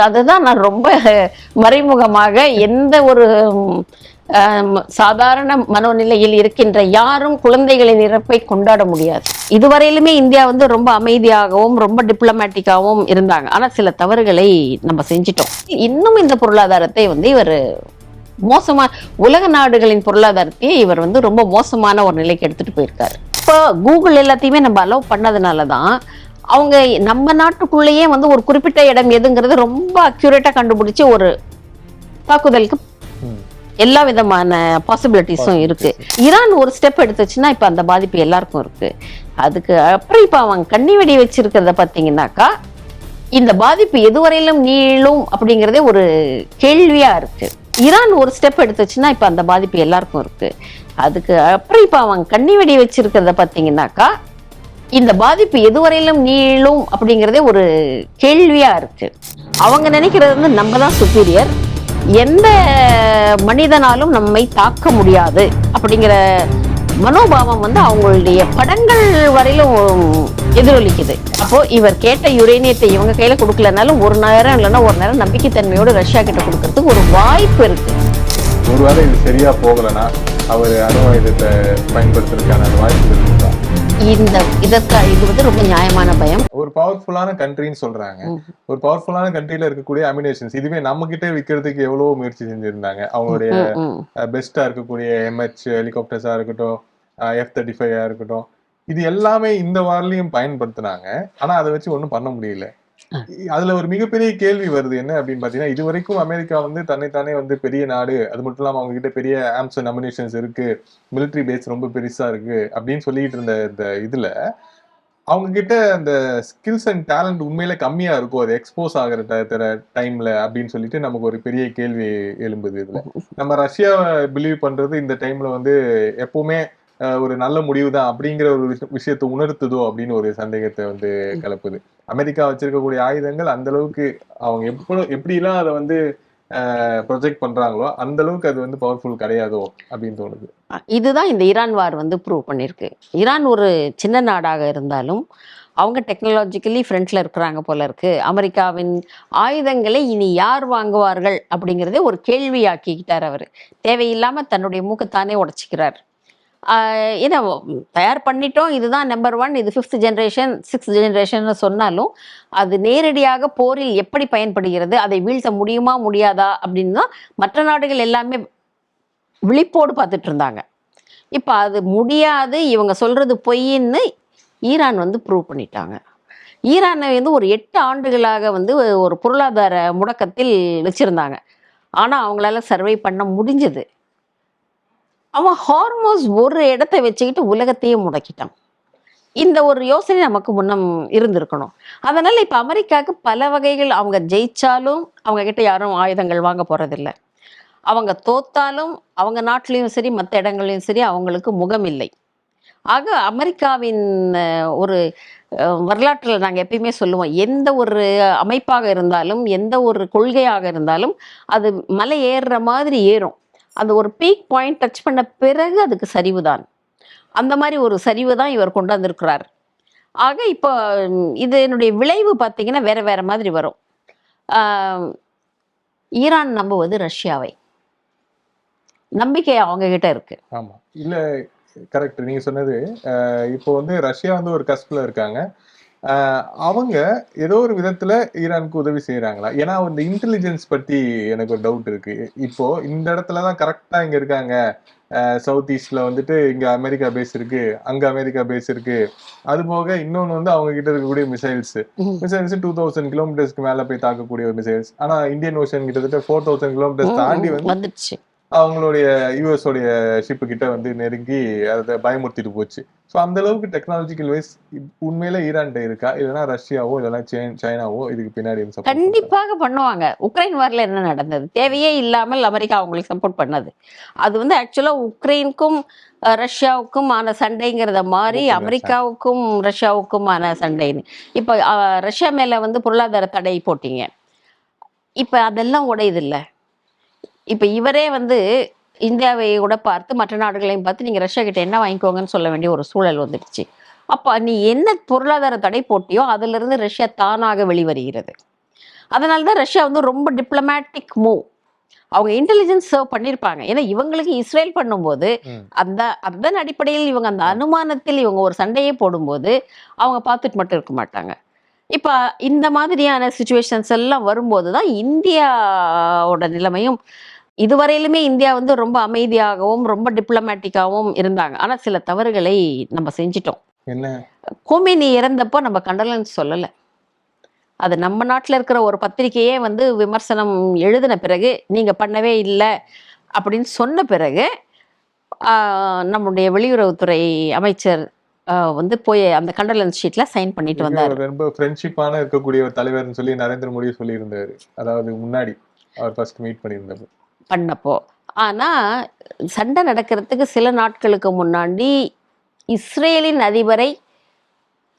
அதுதான் நான் ரொம்ப மறைமுகமாக எந்த ஒரு சாதாரண மனோநிலையில் இருக்கின்ற யாரும் குழந்தைகளின் இறப்பை கொண்டாட முடியாது. இதுவரையிலுமே இந்தியா வந்து ரொம்ப அமைதியாகவும் ரொம்ப டிப்ளமேட்டிக்காகவும் இருந்தாங்க. ஆனா சில தவறுகளை நம்ம செஞ்சிட்டோம். இன்னும் இந்த பொருளாதாரத்தை வந்து இவர் மோசமா உலக நாடுகளின் பொருளாதாரத்தையே இவர் வந்து ரொம்ப மோசமான ஒரு நிலைக்கு எடுத்துட்டு போயிருக்காரு. இப்போ கூகுள் எல்லாத்தையுமே நம்ம அலோவ் பண்ணதுனாலதான் அவங்க நம்ம நாட்டுக்குள்ளேயே வந்து ஒரு குறிப்பிட்ட இடம் எதுங்கிறது ரொம்ப அக்யூரேட்டா கண்டுபிடிச்சு ஒரு தாக்குதலுக்கு எல்லா விதமான பாசிபிலிட்டிஸும் இருக்கு. ஈரான் ஒரு ஸ்டெப் எடுத்துச்சுன்னா இப்ப அந்த பாதிப்பு எல்லாருக்கும் இருக்கு. அதுக்கு அப்புறம் இப்ப அவங்க கண்ணி வெடி வச்சிருக்கிறத பாத்தீங்கன்னாக்கா இந்த பாதிப்பு எதுவரையிலும் நீளும் அப்படிங்கறதே ஒரு கேள்வியா இருக்கு. ஈரான் ஒரு ஸ்டெப் எடுத்துச்சுன்னா இப்ப அந்த பாதிப்பு எல்லாருக்கும் இருக்கு. அதுக்கு அப்புறம் இப்ப அவங்க கண்ணி வெடி வச்சிருக்கிறத பாத்தீங்கன்னாக்கா இந்த பாதிப்பு எதுவரையிலும் நீளும் அப்படிங்கறதே ஒரு கேள்வியா இருக்கு. அவங்க நினைக்கிறது வந்து நம்ம தான் சுப்பீரியர், எந்த மனிதனாலும் நம்மை தாக்க முடியாது அப்படிங்கிற மனோபாவம் வந்து அவங்களுடைய படங்கள் வரையிலும் எதிரொலிக்குது. அப்போ இவர் கேட்ட யுரேனியத்தை இவங்க கையில கொடுக்கலனாலும் ஒரு நேரம் இல்லைன்னா ஒரு நேரம் நம்பிக்கைத்தன்மையோடு ரஷ்யா கிட்ட கொடுக்கறதுக்கு ஒரு வாய்ப்பு இருக்கு. ஒருவேளை இது சரியா போகலன்னா அவர் அணு ஆயுதத்தை பயன்படுத்துறதுக்கான வாய்ப்பு இருக்குதா? இது வந்து ரொம்ப நியாயமான பயம். ஒரு பவர்ஃபுல்லான கண்ட்ரின்னு சொல்றாங்க. ஒரு பவர்ஃபுல்லான கண்ட்ரில இருக்கக்கூடிய அமினேஷன்ஸ் இதுவே நம்ம கிட்ட விற்கிறதுக்கு எவ்வளவோ முயற்சி செஞ்சிருந்தாங்க. அவங்களுடைய பெஸ்டா இருக்கக்கூடிய MH ஹெலிகாப்டர்ஸா இருக்கட்டும், F-35 இருக்கட்டும், இது எல்லாமே இந்த வார்லையும் பயன்படுத்தினாங்க. ஆனா அதை வச்சு ஒன்றும் பண்ண முடியல. அதுல ஒரு மிகப்பெரிய கேள்வி வருது என்ன அப்படின்னு பாத்தீங்கன்னா, இது வரைக்கும் அமெரிக்கா வந்து தன்னைத்தானே வந்து பெரிய நாடு, அது மட்டும் இல்லாம அவங்க கிட்ட பெரிய ஆர்ம்ஸ் அண்ட் அமினிஷன்ஸ் இருக்கு, மிலிட்டரி பேஸ் ரொம்ப பெருசா இருக்கு அப்படின்னு சொல்லிட்டு இருந்த இந்த இதுல அவங்க கிட்ட அந்த ஸ்கில்ஸ் அண்ட் டேலண்ட் உண்மையில கம்மியா இருக்கும் அது எக்ஸ்போஸ் ஆகிற டைம்ல அப்படின்னு சொல்லிட்டு நமக்கு ஒரு பெரிய கேள்வி எழும்புது. இதுல நம்ம ரஷ்யாவை பிலீவ் பண்றது இந்த டைம்ல வந்து எப்பவுமே ஒரு நல்ல முடிவு தான் அப்படிங்கிற ஒரு விஷயத்தை உணர்த்துதோ அப்படின்னு ஒரு சந்தேகத்தை வந்து கிளப்புது. அமெரிக்கா வச்சிருக்கக்கூடிய ஆயுதங்கள் அந்த அளவுக்கு அவங்க எப்படிலாம் அதை வந்து ப்ரொஜெக்ட் பண்றாங்களோ அந்த அளவுக்கு அது வந்து பவர்ஃபுல் கிடையாதோ அப்படின்னு தோணுது. இதுதான் இந்த ஈரான் வார் வந்து ப்ரூவ் பண்ணிருக்கு. ஈரான் ஒரு சின்ன நாடாக இருந்தாலும் அவங்க டெக்னாலஜிக்கலி ஃப்ரண்ட்ல இருக்கிறாங்க போல இருக்கு. அமெரிக்காவின் ஆயுதங்களை இனி யார் வாங்குவார்கள் அப்படிங்கிறதே ஒரு கேள்வியாக்கிக்கிட்டார் அவர். தேவையில்லாம தன்னுடைய மூக்கத்தானே உடைச்சிக்கிறார். ஏன்னா தயார் பண்ணிட்டோம், இதுதான் நம்பர் 1, இது 5th ஜெனரேஷன் 6th ஜெனரேஷன் சொன்னாலும் அது நேரடியாக போரில் எப்படி பயன்படுகிறது, அதை வீழ்த்த முடியுமா முடியாதா அப்படின்னு தான் மற்ற நாடுகள் எல்லாமே விழிப்போடு பார்த்துட்டு இருந்தாங்க. இப்போ அது முடியாது, இவங்க சொல்றது பொய்ன்னு ஈரான் வந்து ப்ரூவ் பண்ணிட்டாங்க. ஈரானை வந்து ஒரு 8 ஆண்டுகளாக வந்து ஒரு பொருளாதார முடக்கத்தில் வச்சிருந்தாங்க. ஆனால் அவங்களால சர்வை பண்ண முடிஞ்சது. அவன் ஹார்மோஸ் ஒரு இடத்தை வச்சுக்கிட்டு உலகத்தையே முடக்கிட்டான். இந்த ஒரு யோசனை நமக்கு முன்னம் இருந்திருக்கணும். அதனால இப்ப அமெரிக்காவுக்கு பல வகைகள், அவங்க ஜெயிச்சாலும் அவங்க கிட்ட யாரும் ஆயுதங்கள் வாங்க போறதில்லை. அவங்க தோத்தாலும் அவங்க நாட்டிலையும் சரி மற்ற இடங்களையும் சரி அவங்களுக்கு முகம் இல்லை. ஆக அமெரிக்காவின் ஒரு வரலாற்றில் நாங்கள் எப்பயுமே சொல்லுவோம், எந்த ஒரு அமைப்பாக இருந்தாலும் எந்த ஒரு கொள்கையாக இருந்தாலும் அது மலை ஏறுற மாதிரி ஏறும். அந்த ஒரு பீக் பாயிண்ட் டச் பண்ண பிறகு அதுக்கு சரிவு தான். அந்த மாதிரி ஒரு சரிவு தான் இவர் கொண்டு வந்திருக்கிறார். ஆக இப்போ இதனுடைய விளைவு பார்த்தீங்கன்னா வேற வேற மாதிரி வரும். ஈரான் நம்புவது ரஷ்யாவை, நம்பிக்கை அவங்க கிட்ட இருக்கு. ஆமா, இல்ல கரெக்ட் நீங்க சொன்னது. இப்போ வந்து ரஷ்யா வந்து ஒரு கஸ்ப்ல இருக்காங்க. அவங்க ஏதோ ஒரு விதத்துல ஈரானுக்கு உதவி செய்யறாங்களா? ஏன்னா இந்த இன்டெலிஜென்ஸ் பத்தி எனக்கு ஒரு டவுட் இருக்கு. இப்போ இந்த இடத்துலதான் கரெக்டா இங்க இருக்காங்க, சவுத் ஈஸ்ட்ல வந்துட்டு இங்க அமெரிக்கா பேஸ் இருக்கு, அங்க அமெரிக்கா பேஸ் இருக்கு. அது போக இன்னொன்னு வந்து அவங்க கிட்ட இருக்கக்கூடிய மிசைல்ஸ் 2000 கிலோமீட்டர்ஸ்க்கு மேல போய் தாக்கக்கூடிய ஒரு மிசைல்ஸ். ஆனா இந்தியன் ஓஷன் கிட்டத்தட்ட 4000 கிலோமீட்டர்ஸ் தாண்டி வந்துச்சு. அவங்களுடைய US உடைய ஷிப்பு கிட்ட வந்து நெருங்கி அதை பயமுறுத்திட்டு போச்சு. ஸோ அந்த அளவுக்கு டெக்னாலஜிக்கல் வைஸ் உண்மையில ஈரான் இருக்கா, இல்லைன்னா ரஷ்யாவோ இல்லைன்னா சைனாவோ இதுக்கு பின்னாடி கண்டிப்பாக பண்ணுவாங்க. உக்ரைன் வார்ல என்ன நடந்தது? தேவையே இல்லாமல் அமெரிக்கா அவங்களுக்கு சப்போர்ட் பண்ணது. அது வந்து ஆக்சுவலா உக்ரைனுக்கும் ரஷ்யாவுக்கும் ஆன சண்டைங்கிறத மாதிரி அமெரிக்காவுக்கும் ரஷ்யாவுக்கும் ஆன சண்டைன்னு. இப்போ ரஷ்யா மேல வந்து பொருளாதார தடை போட்டீங்க, இப்ப அதெல்லாம் உடையுது இல்லை. இப்ப இவரே வந்து இந்தியாவை கூட பார்த்து மற்ற நாடுகளையும் பார்த்து நீங்க ரஷ்யா கிட்ட என்ன வாங்கிக்கோங்கன்னு சொல்ல வேண்டிய ஒரு சூழல் வந்துடுச்சு. அப்ப நீ என்ன பொருளாதார தடை போட்டியோ அதுல இருந்து ரஷ்யா தானாக வெளிவருகிறது. அதனால தான் ரஷ்யா வந்து ரொம்ப டிப்ளமேட்டிக் மூவ். அவங்க இன்டெலிஜென்ஸ் சர்வ் பண்ணியிருப்பாங்க. ஏன்னா இவங்களுக்கு இஸ்ரேல் பண்ணும்போது அந்த அதன் அடிப்படையில் இவங்க அந்த அனுமானத்தில் இவங்க ஒரு சண்டையே போடும்போது அவங்க பார்த்துட்டு மட்டும் இருக்க மாட்டாங்க. இப்போ இந்த மாதிரியான சுச்சுவேஷன்ஸ் எல்லாம் வரும்போது தான் இந்தியாவோட நிலைமையும், இதுவரையிலுமே இந்தியா வந்து ரொம்ப அமைதியாகவும் ரொம்ப டிப்ளமேட்டிக்காகவும் இருந்தாங்க. ஆனால் சில தவறுகளை நம்ம செஞ்சிட்டோம். என்ன? கோமேனி இறந்தப்போ நம்ம கண்டலன்ஸ் சொல்லலை. அது நம்ம நாட்டில் இருக்கிற ஒரு பத்திரிகையே வந்து விமர்சனம் எழுதின பிறகு நீங்கள் பண்ணவே இல்லை அப்படின்னு சொன்ன பிறகு நம்முடைய வெளியுறவுத்துறை அமைச்சர் வந்து போய் அந்த கண்டலன்ஸ் ஷீட்ல சைன் பண்ணிட்டு வந்தார். ரொம்ப ஃப்ரெண்ட்ஷிப்பான இருக்கக்கூடிய ஒரு தலைவர்னு சொல்லி நரேந்திர மோடி சொல்லி இருந்தாரு. அதாவது முன்னாடி அவர் ஃபர்ஸ்ட் மீட் பண்ணியிருந்தப்போ பண்ணப்போ. ஆனா சண்டை நடக்கிறதுக்கு சில நாட்களுக்கு முன்னாடி இஸ்ரேலின் அதிபரை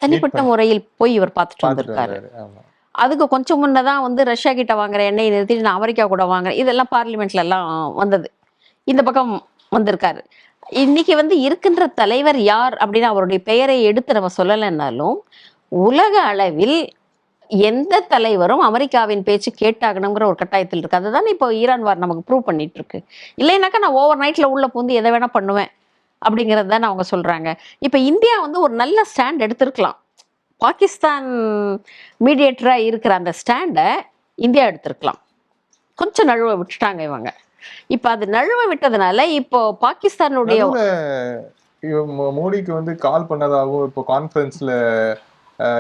தனிப்பட்ட முறையில் போய் இவர் பார்த்துட்டு வந்திருக்காரு. அதுக்கு கொஞ்சம் முன்னதான் வந்து ரஷ்யா கிட்ட வாங்குற எண்ணெயை நிறுத்திட்டு நான் அமெரிக்கா கூட வாங்குறேன், இதெல்லாம் பார்லிமெண்ட்ல எல்லாம் வந்தது. இந்த பக்கம் வந்திருக்காரு. இன்னைக்கு வந்து இருக்கின்ற தலைவர் யார் அப்படின்னு அவருடைய பெயரை எடுத்து நம்ம சொல்லலைன்னாலும் உலக அளவில் எந்த தலைவரும் அமெரிக்காவின் பேச்சு கேட்டாகணுங்கிற ஒரு கட்டாயத்தில் இருக்கு. அதுதான் இப்போ ஈரான் வார் நமக்கு ப்ரூவ் பண்ணிட்டு இருக்கு. இல்லைனாக்கா நான் ஓவர் நைட்ல உள்ள பூந்து எதை வேணா பண்ணுவேன் அப்படிங்கிறது தானே அவங்க சொல்றாங்க. இப்போ இந்தியா வந்து ஒரு நல்ல ஸ்டாண்ட் எடுத்திருக்கலாம். பாகிஸ்தான் மீடியேட்டரா இருக்கிற அந்த ஸ்டாண்டை இந்தியா எடுத்திருக்கலாம். கொஞ்சம் நழுவ விட்டுட்டாங்க இவங்க. இப்ப அது நழுவ விட்டதுனால இப்போ பாகிஸ்தானுடைய மோடிக்கு வந்து கால் பண்ணதாகவும் இப்போ கான்ஃபரன்ஸ்ல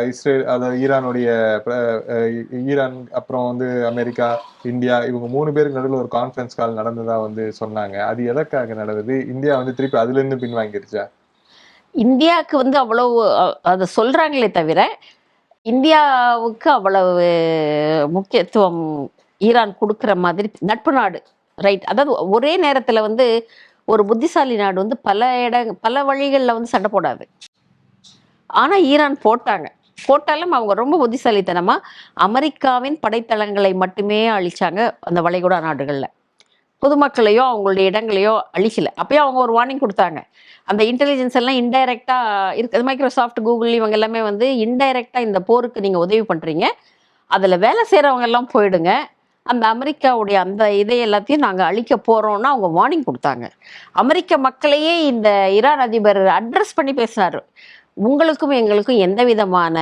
இஸ்ரேல் அதாவது ஈரான் அப்புறம் வந்து அமெரிக்கா இந்தியா இவங்க 3 பேருக்கு நடுவில் ஒரு கான்ஃபரன்ஸ் கால் நடந்ததா வந்து சொன்னாங்க. அது எதற்காக நடந்தது? இந்தியா வந்து திருப்பி அதுல இருந்து பின்வாங்கிருச்சா? இந்தியாவுக்கு வந்து அவ்வளவு அதை சொல்றாங்களே தவிர இந்தியாவுக்கு அவ்வளவு முக்கியத்துவம் ஈரான் கொடுக்குற மாதிரி நட்பு நாடு ரைட். அதாவது ஒரே நேரத்தில் வந்து ஒரு புத்திசாலி நாடு வந்து பல வழிகளில் வந்து சண்டை போடாது. ஆனால் ஈரான் போட்டாலும் அவங்க ரொம்ப புத்திசாலித்தனமா அமெரிக்காவின் படைத்தளங்களை மட்டுமே அழிச்சாங்க. அந்த வளைகுடா நாடுகளில் பொதுமக்களையோ அவங்களுடைய இடங்களையோ அழிக்கல. அப்பயும் அவங்க ஒரு வார்னிங் கொடுத்தாங்க. அந்த இன்டெலிஜென்ஸ் எல்லாம் இன்டைரக்டா இருக்கு. மைக்ரோசாஃப்ட், கூகுள் இவங்க எல்லாமே வந்து இன்டைரக்டா இந்த போருக்கு நீங்க உதவி பண்றீங்க, அதுல வேலை செய்யறவங்க எல்லாம் போயிடுங்க, அந்த அமெரிக்காவுடைய அந்த இதை எல்லாத்தையும் நாங்கள் அழிக்க போறோம்னா அவங்க வார்னிங் கொடுத்தாங்க. அமெரிக்க மக்களையே இந்த ஈரான் அதிபர் அட்ரஸ் பண்ணி பேசினார். உங்களுக்கும் எங்களுக்கும் எந்த விதமான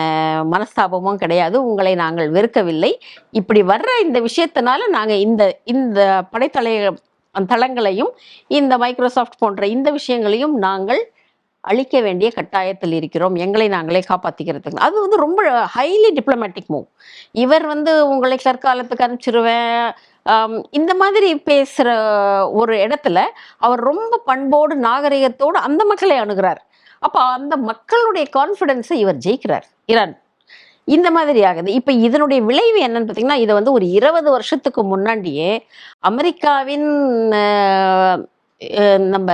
மனஸ்தாபமும் கிடையாது, உங்களை நாங்கள் வெறுக்கவில்லை, இப்படி வர்ற இந்த விஷயத்தினால நாங்கள் இந்த இந்த தளங்களையும் இந்த மைக்ரோசாஃப்ட் போன்ற இந்த விஷயங்களையும் நாங்கள் அழிக்க வேண்டிய கட்டாயத்தில் இருக்கிறோம், எங்களை நாங்களே காப்பாற்றிக்கிறதுக்கு. அது வந்து ரொம்ப ஹைலி டிப்ளமேட்டிக் மூவ். இவர் வந்து உங்களை கற்காலத்துக்கு அனுப்பிச்சிருவேன் இந்த மாதிரி பேசுகிற ஒரு இடத்துல அவர் ரொம்ப பண்போடு நாகரிகத்தோடு அந்த மக்களை அணுகிறார். அப்போ அந்த மக்களுடைய கான்ஃபிடென்ஸை இவர் ஜெயிக்கிறார் ஈரான். இந்த மாதிரி ஆகுது. இப்போ இதனுடைய விளைவு என்னன்னு பார்த்தீங்கன்னா, இதை வந்து ஒரு 20 வருஷத்துக்கு முன்னாடியே அமெரிக்காவின் நம்ம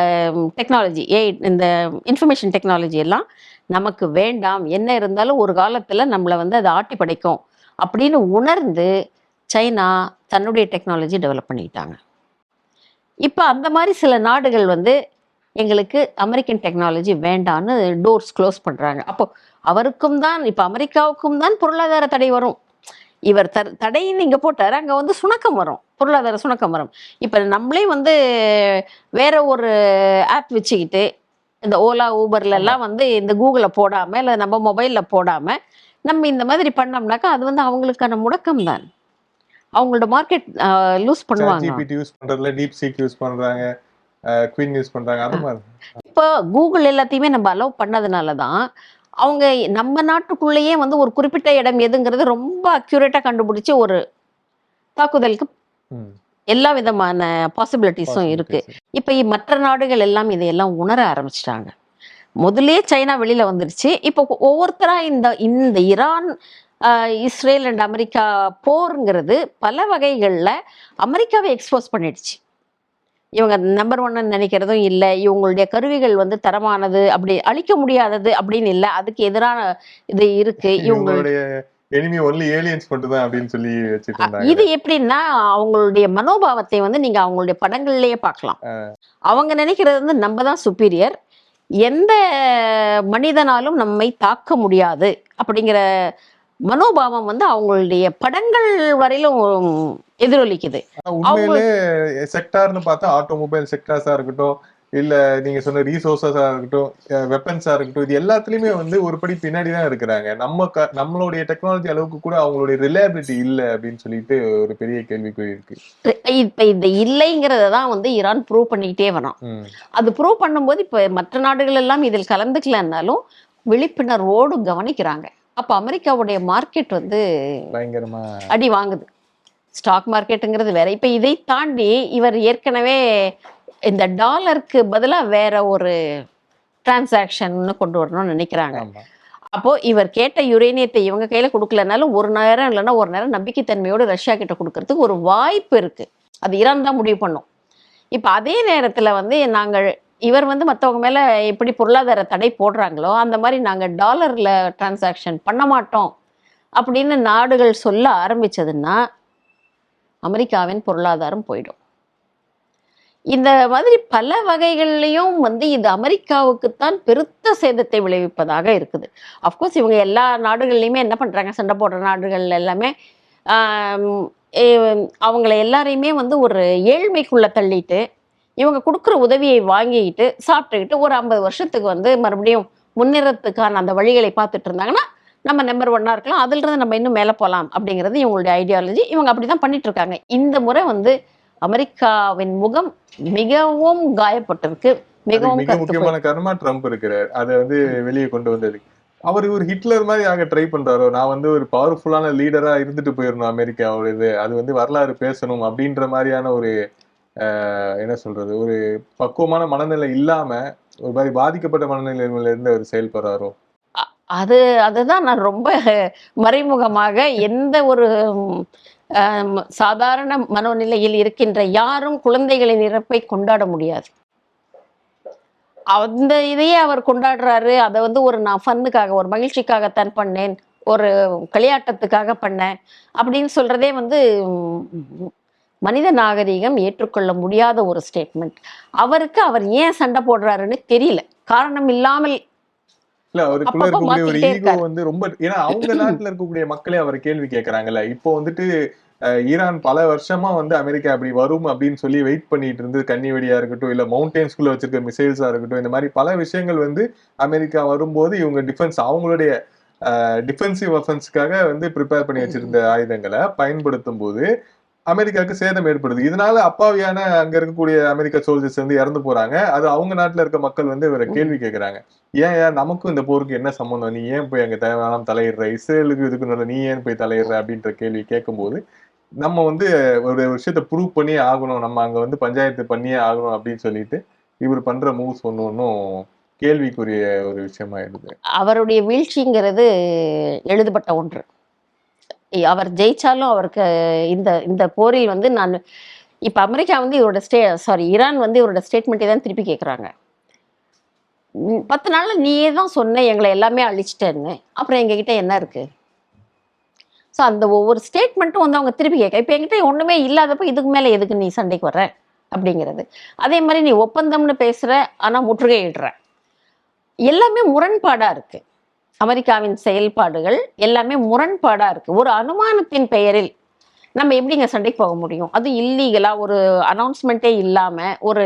டெக்னாலஜி இந்த இன்ஃபர்மேஷன் டெக்னாலஜி எல்லாம் நமக்கு வேண்டாம், என்ன இருந்தாலும் ஒரு காலத்தில் நம்மளை வந்து அதை ஆட்டி படைக்கும் அப்படின்னு உணர்ந்து சைனா தன்னுடைய டெக்னாலஜி டெவலப் பண்ணிக்கிட்டாங்க. இப்போ அந்த மாதிரி சில நாடுகள் வந்து எங்களுக்கு அமெரிக்கன் டெக்னாலஜி வேண்டான்னு டோர்ஸ் க்ளோஸ் பண்ணுறாங்க. அப்போ அவருக்கும் தான், இப்போ அமெரிக்காவுக்கும் தான் பொருளாதார தடை வரும். இவர் தடைன்னு இங்கே போட்டார், அங்கே வந்து சுணக்கம் வரும், பொருளாதார சுணக்கம் வரும். இப்போ நம்மளே வந்து வேற ஒரு ஆப் வச்சுக்கிட்டு இந்த ஓலா ஊபர்லாம் வந்து இந்த கூகுளில் போடாமல் இல்லை நம்ம மொபைலில் போடாமல் நம்ம இந்த மாதிரி பண்ணோம்னாக்கா அது வந்து அவங்களுக்கான முடக்கம் தான். அவங்களோட மார்க்கெட் லூஸ் பண்ணுவாங்க. இப்போ கூகுள் எல்லாத்தையுமே நம்ம அலோவ் பண்ணதுனால தான் அவங்க நம்ம நாட்டுக்குள்ளேயே வந்து ஒரு குறிப்பிட்ட இடம் எதுங்கிறது ரொம்ப அக்யூரேட்டா கண்டுபிடிச்சு ஒரு தாக்குதலுக்கு எல்லா விதமான பாசிபிலிட்டிஸும் இருக்கு. இப்ப மற்ற நாடுகள் எல்லாம் இதையெல்லாம் உணர ஆரம்பிச்சிட்டாங்க. முதலே சைனா வெளியில வந்துருச்சு. இப்போ ஒவ்வொருத்தரா இந்த ஈரான் இஸ்ரேல் அண்ட் அமெரிக்கா போருங்கிறது பல வகைகள்ல அமெரிக்காவை எக்ஸ்போஸ் பண்ணிடுச்சு. இவங்க நம்பர் 1 நினைக்கிறதும் இல்லை, இவங்களுடைய கருவிகள் வந்து தரமானது, அப்படி அழிக்க முடியாதது அப்படின்னு இல்லை, அதுக்கு எதிரான இது இருக்கு. இவங்களுடைய இது எப்படின்னா அவங்களுடைய மனோபாவத்தை வந்து நீங்க அவங்களுடைய படங்கள்லயே பார்க்கலாம். அவங்க நினைக்கிறது வந்து நம்ம தான் சுப்பீரியர், எந்த மனிதனாலும் நம்மை தாக்க முடியாது அப்படிங்கிற மனோபாவம் வந்து அவங்களுடைய படங்கள் வரையிலும் எதிரொலிக்குது. அவங்க உண்மையிலே செக்டார்னு பார்த்தா ஆட்டோமொபைல் செக்டார்ஸா இருக்கட்டும், இல்ல நீங்க சொன்ன ரீசோர்ஸஸா இருக்கட்டும், வெப்பன்ஸா இருக்கட்டும், இது எல்லாத்துலயுமே வந்து ஒரு படி பின்னாடி தான் இருக்கிறாங்க. நம்மளுடைய டெக்னாலஜி அளவுக்கு கூட அவங்களுடைய ரிலையபிலிட்டி இல்ல அப்படின்னு சொல்லிட்டு ஒரு பெரிய கேள்விக்குறி இருக்கு. இப்ப இந்த இல்லைங்கிறத தான் வந்து ஈரான் ப்ரூவ் பண்ணிக்கிட்டே வரோம். அது ப்ரூவ் பண்ணும்போது இப்ப மற்ற நாடுகள் எல்லாம் இதில் கலந்துக்கலன்னாலும் விழிப்புணர்வோடு கவனிக்கிறாங்க. அப்ப அமெரிக்காவுடைய மார்க்கெட் வந்து பயங்கரமா அடி வாங்குது. ஸ்டாக் மார்க்கெட்டுங்கிறது வேற. இப்ப இதை தாண்டி இவர் ஏற்கனவே இந்த டாலருக்கு பதிலா வேற ஒரு டிரான்சாக்ஷன் கொண்டு வரணும்னு நினைக்கிறாங்க. ஆமா. அப்போ இவர் கேட்ட யுரேனியத்தை இவங்க கையில கொடுக்கலனாலும் ஒரு நேரம் இல்லைன்னா ஒரு நேரம் நம்பிக்கைத்தன்மையோடு ரஷ்யா கிட்ட கொடுக்கறதுக்கு ஒரு வாய்ப்பு இருக்கு. அது ஈரான் தான் முடிவு பண்ணும். இப்ப அதே நேரத்துல வந்து இவர் வந்து மற்றவங்க மேல எப்படி பொருளாதார தடை போடுறாங்களோ அந்த மாதிரி நாங்க டாலர்ல டிரான்சாக்ஷன் பண்ண மாட்டோம் அப்படின்னு நாடுகள் சொல்ல ஆரம்பிச்சதுன்னா அமெரிக்காவின் பொருளாதாரம் போயிடும். இந்த மாதிரி பல வகைகள்லையும் வந்து இது அமெரிக்காவுக்குத்தான் பெருத்த சேதத்தை விளைவிப்பதாக இருக்குது. அஃப்கோர்ஸ் இவங்க எல்லா நாடுகள்லையுமே என்ன பண்றாங்க, சண்டை போடுற நாடுகள் எல்லாமே அவங்கள எல்லாரையுமே வந்து ஒரு ஏழ்மைக்குள்ள தள்ளிட்டு இவங்க கொடுக்குற உதவியை வாங்கிக்கிட்டு சாப்பிட்டுக்கிட்டு ஒரு 50 வருஷத்துக்கு வந்து மறுபடியும் முன்னேறத்துக்கான அந்த வழிகளை பார்த்துட்டு இருந்தாங்கன்னா நம்ம நம்பர் 1 இருக்கலாம், அதுல இருந்து நம்ம இன்னும் மேலே போகலாம் அப்படிங்கிறது இவங்களுடைய ஐடியாலஜி. இவங்க அப்படிதான் பண்ணிட்டு இருக்காங்க. இந்த முறை வந்து அமெரிக்காவின் முகம் மிகவும் காயப்பட்டிருக்கு, மிகவும் மிக முக்கியமான காரணமா ட்ரம்ப் இருக்கிறார். அதை வந்து வெளியே கொண்டு வந்தது. அவர் ஒரு ஹிட்லர் மாதிரி ஆக ட்ரை பண்றாரோ, நான் வந்து ஒரு பவர்ஃபுல்லான லீடரா இருந்துட்டு போயிடணும் அமெரிக்காவோட இது, அது வந்து வரலாறு பேசணும் அப்படின்ற மாதிரியான ஒரு என்ன சொல்றது, ஒரு பக்குவமான மனநிலை இல்லாம ஒரு மாதிரி பாதிக்கப்பட்ட மனநிலையில இருந்து அவர் செயல்படுறாரோ. அதுதான் நான் ரொம்ப மறைமுகமாக எந்த ஒரு சாதாரண மனோநிலையில் இருக்கின்ற யாரும் குழந்தைகளின் இறப்பை கொண்டாட முடியாது. அந்த இதையே அவர் கொண்டாடுறாரு. அதை வந்து நான் ஃபன்னுக்காக, ஒரு மகிழ்ச்சிக்காகத்தான் பண்ணேன், ஒரு களியாட்டத்துக்காக பண்ணேன் அப்படின்னு சொல்றதே வந்து மனித நாகரீகம் ஏற்றுக்கொள்ள முடியாத ஒரு ஸ்டேட்மெண்ட். அவர் ஏன் சண்டை போடுறாருன்னு தெரியல, காரணம் இல்லாமல். இல்ல, அவருக்குள்ள இருக்கக்கூடிய ஒரு ஈகோ வந்து ரொம்ப, ஏன்னா அவங்க நாட்டுல இருக்கக்கூடிய மக்களே அவர் கேள்வி கேட்கறாங்கல்ல. இப்போ வந்துட்டு ஈரான் பல வருஷமா வந்து அமெரிக்கா அப்படி வரும் அப்படின்னு சொல்லி வெயிட் பண்ணிட்டு இருந்து, கன்னி வெடியா இருக்கட்டும், இல்ல மவுண்டெயின்ஸ்குள்ள வச்சிருக்க மிசைல்ஸா இருக்கட்டும், இந்த மாதிரி பல விஷயங்கள் வந்து அமெரிக்கா வரும்போது இவங்க டிஃபென்ஸ், அவங்களுடைய டிஃபென்சிவ் வெஃபன்ஸ்க்காக வந்து ப்ரிப்பேர் பண்ணி வச்சிருந்த ஆயுதங்களை பயன்படுத்தும் போது அமெரிக்காவுக்கு சேதம் ஏற்படுது. இதனால அப்பாவியான அங்க இருக்கக்கூடிய அமெரிக்கா சோல்ஜர்ஸ் வந்து இறந்து போறாங்க. அது அவங்க நாட்டுல இருக்க மக்கள் வந்து இவரை கேள்வி கேட்கறாங்க, ஏன் நமக்கும் இந்த போருக்கு என்ன சம்பந்தம், நீ ஏன் போய் அங்க தேவையான தலையிடுற, இஸ்ரேலுக்கு இதுக்கு நீ ஏன் போய் தலையிடுற அப்படின்ற கேள்வி கேட்கும்போது நம்ம வந்து ஒரு விஷயத்த ப்ரூவ் பண்ணியே ஆகணும், நம்ம அங்க வந்து பஞ்சாயத்து பண்ணியே ஆகணும் அப்படின்னு சொல்லிட்டு இவர் பண்ற மூவ்ஸ் ஒன்னும் கேள்விக்குரிய ஒரு விஷயமாயிடுது. அவருடைய வீழ்ச்சிங்கிறது எழுதப்பட்ட ஒன்று. அவர் ஜெயிச்சாலும் அவருக்கு இந்த போரில் வந்து இப்ப அமெரிக்கா வந்து ஈரான் வந்து இவரோட ஸ்டேட்மெண்ட்டை தான் திருப்பி கேட்குறாங்க. 10 நாள்ல நீயே தான் சொன்ன எங்களை எல்லாமே அழிச்சிட்டேன்னு, அப்புறம் எங்ககிட்ட என்ன இருக்கு? ஸோ அந்த ஒவ்வொரு ஸ்டேட்மெண்ட்டும் வந்து அவங்க திருப்பி கேட்க, இப்போ என்கிட்ட ஒண்ணுமே இல்லாதப்ப இதுக்கு மேல எதுக்கு நீ சண்டைக்கு வர்ற அப்படிங்கிறது. அதே மாதிரி நீ ஒப்பந்தம்னு பேசுற, ஆனா முற்றுகையிடுற, எல்லாமே முரண்பாடா இருக்கு. அமெரிக்காவின் செயல்பாடுகள் எல்லாமே முரண்பாடா இருக்கு. ஒரு அனுமானத்தின் பெயரில் நம்ம எப்படிங்க சண்டைக்கு போக முடியும்? அது இல்லீகலா ஒரு அனௌன்ஸ்மெண்ட்டே இல்லாம ஒரு